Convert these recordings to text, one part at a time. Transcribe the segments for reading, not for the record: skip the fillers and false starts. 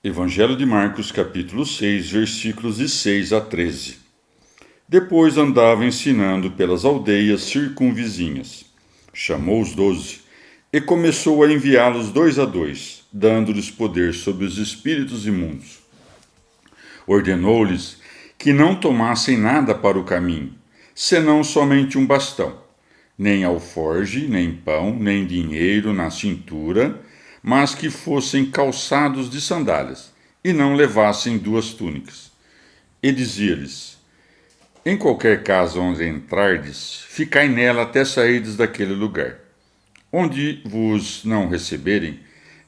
Evangelho de Marcos, capítulo 6, versículos de 6 a 13. Depois andava ensinando pelas aldeias circunvizinhas. Chamou os 12 e começou a enviá-los 2 a 2, dando-lhes poder sobre os espíritos imundos. Ordenou-lhes que não tomassem nada para o caminho, senão somente um bastão, nem alforge, nem pão, nem dinheiro na cintura, mas que fossem calçados de sandálias, e não levassem 2 túnicas. E dizia-lhes: em qualquer casa onde entrardes, ficai nela até sairdes daquele lugar. Onde vos não receberem,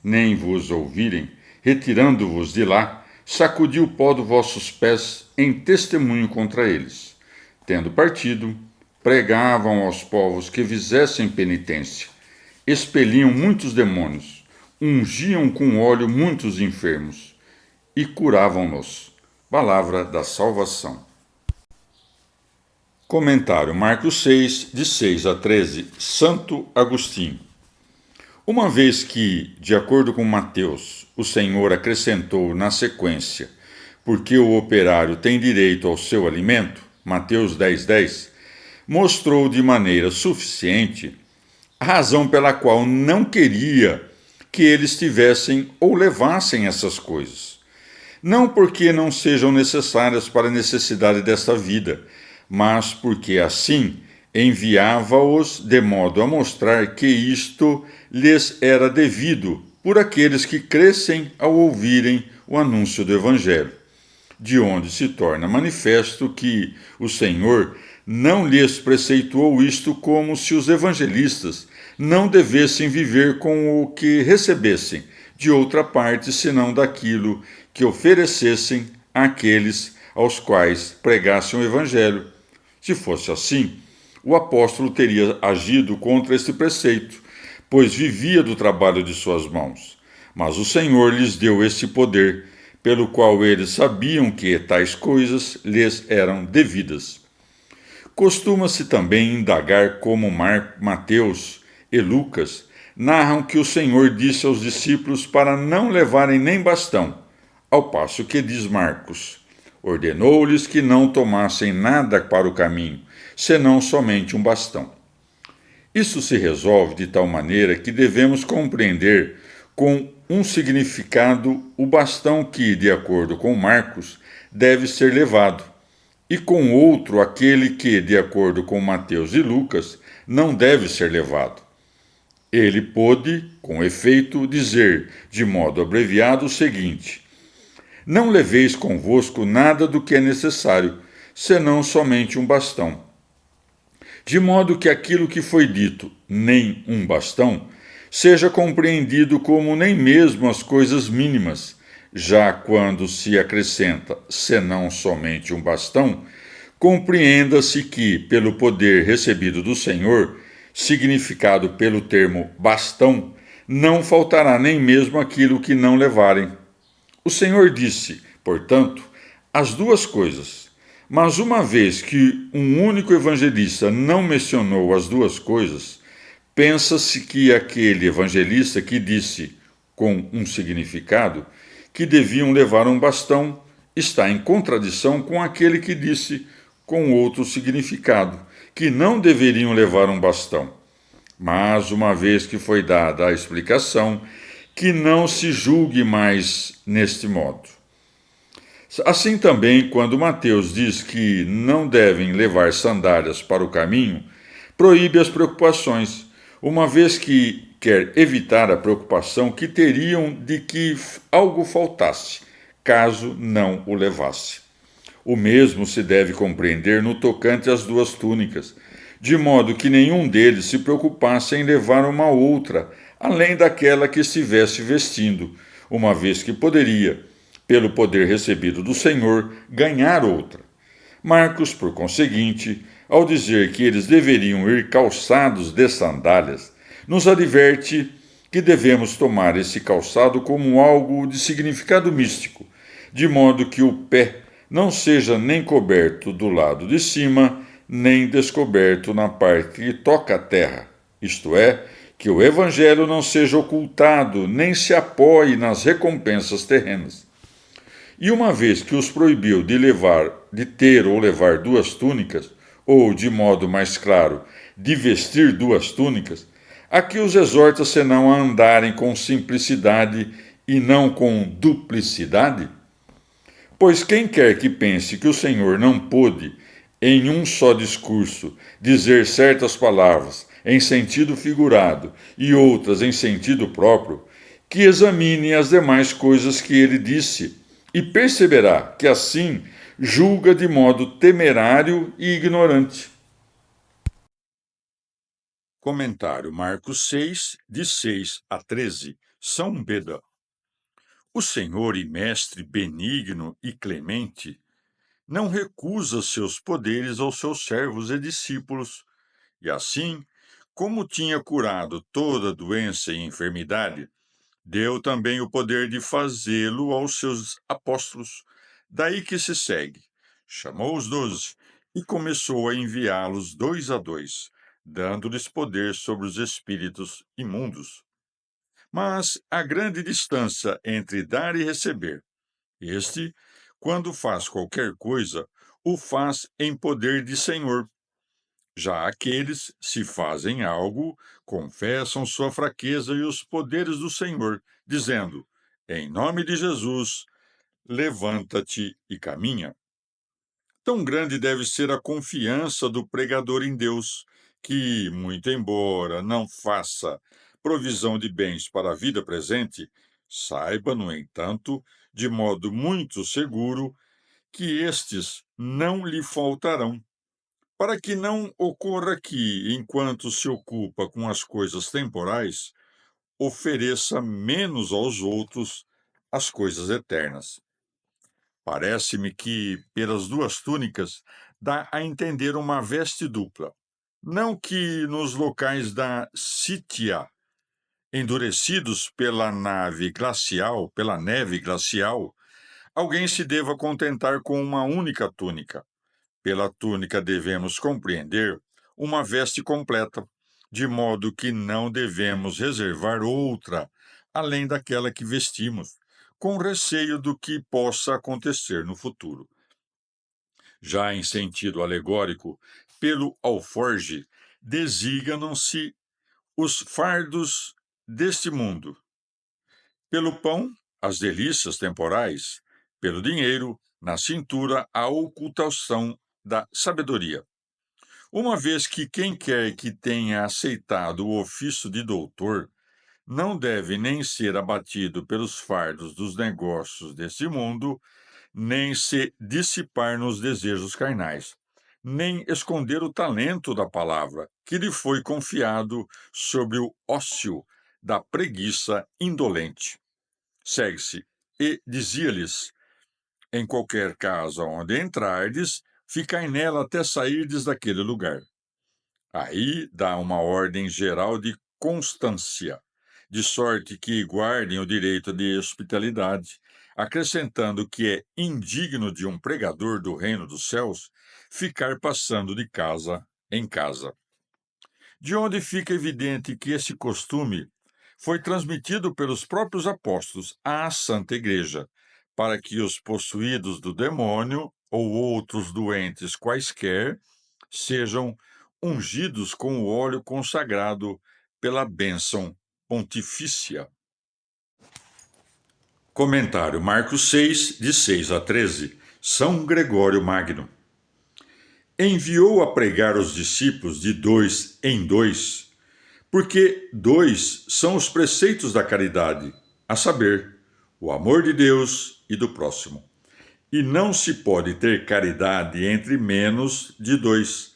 nem vos ouvirem, retirando-vos de lá, sacudi o pó dos vossos pés em testemunho contra eles. Tendo partido, pregavam aos povos que fizessem penitência, expeliam muitos demônios, ungiam com óleo muitos enfermos e curavam-nos. Palavra da salvação. Comentário Marcos 6, de 6 a 13, Santo Agostinho. Uma vez que, de acordo com Mateus, o Senhor acrescentou na sequência, porque o operário tem direito ao seu alimento, Mateus 10, mostrou de maneira suficiente a razão pela qual não queria que eles tivessem ou levassem essas coisas. Não porque não sejam necessárias para a necessidade desta vida, mas porque assim enviava-os de modo a mostrar que isto lhes era devido por aqueles que crescem ao ouvirem o anúncio do Evangelho, de onde se torna manifesto que o Senhor não lhes preceituou isto como se os evangelistas não devessem viver com o que recebessem de outra parte, senão daquilo que oferecessem àqueles aos quais pregassem o Evangelho. Se fosse assim, o apóstolo teria agido contra este preceito, pois vivia do trabalho de suas mãos. Mas o Senhor lhes deu esse poder, pelo qual eles sabiam que tais coisas lhes eram devidas. Costuma-se também indagar como Mateus e Lucas narram que o Senhor disse aos discípulos para não levarem nem bastão, ao passo que diz Marcos: ordenou-lhes que não tomassem nada para o caminho, senão somente um bastão. Isso se resolve de tal maneira que devemos compreender com um significado o bastão que, de acordo com Marcos, deve ser levado, e com outro aquele que, de acordo com Mateus e Lucas, não deve ser levado. Ele pôde, com efeito, dizer, de modo abreviado, o seguinte: não leveis convosco nada do que é necessário, senão somente um bastão. De modo que aquilo que foi dito, nem um bastão, seja compreendido como nem mesmo as coisas mínimas, já quando se acrescenta, senão somente um bastão, compreenda-se que, pelo poder recebido do Senhor, significado pelo termo bastão, não faltará nem mesmo aquilo que não levarem. O Senhor disse, portanto, as 2 coisas, mas uma vez que um único evangelista não mencionou as 2 coisas, pensa-se que aquele evangelista que disse, com um significado, que deviam levar um bastão, está em contradição com aquele que disse, com outro significado, que não deveriam levar um bastão. Mas, uma vez que foi dada a explicação, que não se julgue mais neste modo. Assim também, quando Mateus diz que não devem levar sandálias para o caminho, proíbe as preocupações, uma vez que quer evitar a preocupação que teriam de que algo faltasse, caso não o levasse. O mesmo se deve compreender no tocante às 2 túnicas, de modo que nenhum deles se preocupasse em levar uma outra, além daquela que estivesse vestindo, uma vez que poderia, pelo poder recebido do Senhor, ganhar outra. Marcos, por conseguinte, ao dizer que eles deveriam ir calçados de sandálias, nos adverte que devemos tomar esse calçado como algo de significado místico, de modo que o pé não seja nem coberto do lado de cima, nem descoberto na parte que toca a terra, isto é, que o Evangelho não seja ocultado, nem se apoie nas recompensas terrenas. E uma vez que os proibiu de ter ou levar duas túnicas, ou, de modo mais claro, de vestir duas túnicas, aqui os exorta senão a andarem com simplicidade e não com duplicidade? Pois quem quer que pense que o Senhor não pôde, em um só discurso, dizer certas palavras em sentido figurado e outras em sentido próprio, que examine as demais coisas que ele disse, e perceberá que assim julga de modo temerário e ignorante. Comentário Marcos 6, de 6 a 13, São Beda. O Senhor e Mestre benigno e clemente não recusa seus poderes aos seus servos e discípulos, e assim, como tinha curado toda doença e enfermidade, deu também o poder de fazê-lo aos seus apóstolos. Daí que se segue. Chamou os 12 e começou a enviá-los 2 a 2, dando-lhes poder sobre os espíritos imundos. Mas há grande distância entre dar e receber. Este, quando faz qualquer coisa, o faz em poder de Senhor. Já aqueles, se fazem algo, confessam sua fraqueza e os poderes do Senhor, dizendo: em nome de Jesus, levanta-te e caminha. Tão grande deve ser a confiança do pregador em Deus, que, muito embora não faça provisão de bens para a vida presente, saiba, no entanto, de modo muito seguro, que estes não lhe faltarão, para que não ocorra que, enquanto se ocupa com as coisas temporais, ofereça menos aos outros as coisas eternas. Parece-me que, pelas duas túnicas, dá a entender uma veste dupla. Não que nos locais da Sítia, endurecidos pela neve glacial, alguém se deva contentar com uma única túnica. Pela túnica devemos compreender uma veste completa, de modo que não devemos reservar outra, além daquela que vestimos, com receio do que possa acontecer no futuro. Já em sentido alegórico, pelo alforge, designam-se os fardos deste mundo. Pelo pão, as delícias temporais. Pelo dinheiro, na cintura, a ocultação da sabedoria. Uma vez que quem quer que tenha aceitado o ofício de doutor não deve nem ser abatido pelos fardos dos negócios deste mundo, nem se dissipar nos desejos carnais, nem esconder o talento da palavra que lhe foi confiado sobre o ócio da preguiça indolente. Segue-se, e dizia-lhes: em qualquer casa onde entrardes, ficai nela até sairdes daquele lugar. Aí dá uma ordem geral de constância, de sorte que guardem o direito de hospitalidade, acrescentando que é indigno de um pregador do reino dos céus ficar passando de casa em casa. De onde fica evidente que esse costume foi transmitido pelos próprios apóstolos à Santa Igreja, para que os possuídos do demônio ou outros doentes quaisquer sejam ungidos com o óleo consagrado pela bênção pontifícia. Comentário Marcos 6, de 6 a 13, São Gregório Magno. Enviou a pregar os discípulos de 2 em 2, porque 2 são os preceitos da caridade, a saber, o amor de Deus e do próximo. E não se pode ter caridade entre menos de 2.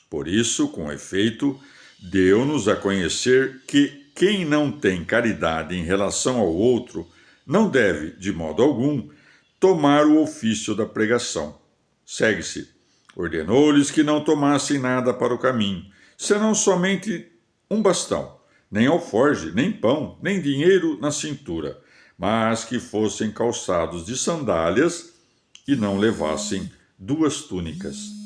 Por isso, com efeito, deu-nos a conhecer que quem não tem caridade em relação ao outro não deve, de modo algum, tomar o ofício da pregação. Segue-se. Ordenou-lhes que não tomassem nada para o caminho, senão somente um bastão, nem alforge, nem pão, nem dinheiro na cintura, mas que fossem calçados de sandálias e não levassem duas túnicas.